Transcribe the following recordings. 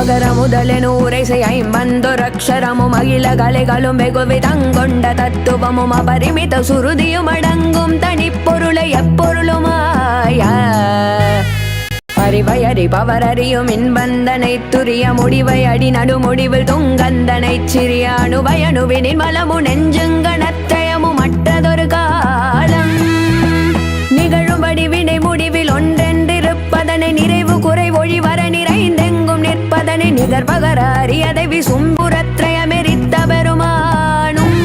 மகர முதலெனூரைசை ஐம்பந்தொரக்ஷரமும் அகில கலைகளும் வெகுவிதங்கொண்ட தத்துவமும் அபரிமித சுருதியும் அடங்கும் தனிப்பொருளை எப்பொருளுமாய அறிவையறி பவரறியும் இன்பந்தனை துரிய முடிவை அடி நடுமுடிவில் துங்கந்தனை சிறிய அணுவயணுவினின் மலமு நெஞ்சுங்கணத்தயமும் மற்றதொரு காலம் நிகழும்படி வினை முடிவில் ஒன்றென்றிருப்பதனை நிறைவு குறை ஒழிவர நிறைந்தெங்கும் நிற்பதனை நிகர்பகர அறியதை விசும்புரத்ரயமெரித்த பெருமானும்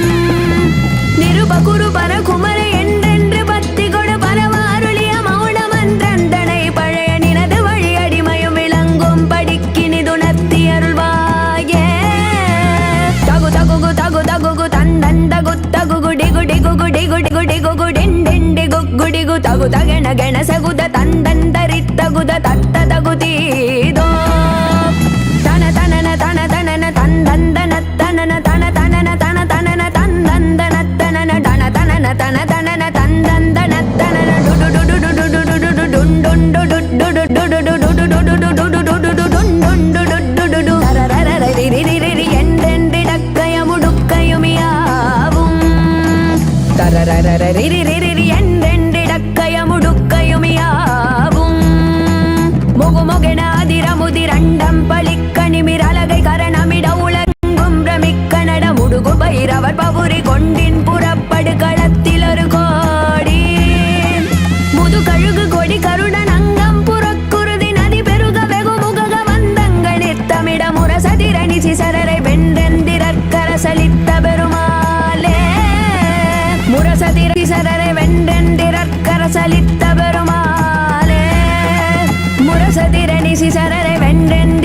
நிருபகுரு பரகுமர என்றென்று பத்தி கொடு பரவாருளிய மௌனமன்றந்தனை பழைய நினது வழி அடிமையும் விளங்கும் படிக்கினிதுணர்த்தி அருள்வாயே தகு தகுகு தகு தகுகு தந்தந்தகு தகுகு டிகு டிகுகு டிகு டிகு டிகுகு டிண்டிண்டிகு குடிகு தகு தகென கென சகுத தந்தந்தரித்தகுத தத்த தகுதீதோ தன தனன தன தனன தந்தந்தன தனன தன தனன தன தனன தந்தந்தன தனன தன தனன தன தனன தந்தந்தன தனன டுடு டுடு டுடு டுடு டுடு டுண்டு டுடு டுடு டுடு டுடு டுடு டுடு டுடு டுண்டு டுடு டுடு தரரரரிரிரிரி என்றென்றிடக்கயமுடுக்கயுமியாவும் தரரரரிரிரிரி என்றென்றிடக்கயமுடுக்கயுமியாவும் முகுமுகென அதிரமுதிரண்டம் பலிக்க நிமிரலகை கரணமிட உலங்கும் பிரமிக்க நட முடுகு பைரவர் பவுரி கொண்டின் புறப்படு களத்தில் ஒரு கோடி முது கழுகு கொடி கருடன் அங்கம் புறக்குருதி நதி பெருக வெகு முகக வந்தங்கள் நித்தமிட முரசதிரணி சிசரரை வென்றெந்திரற்கரசலித்த பெருமாளே முரசதிர சிசரரை வென்றெந்திரற்கரசலித்த பெருமாளே முரசதிரணி சிசரரை வென்றென்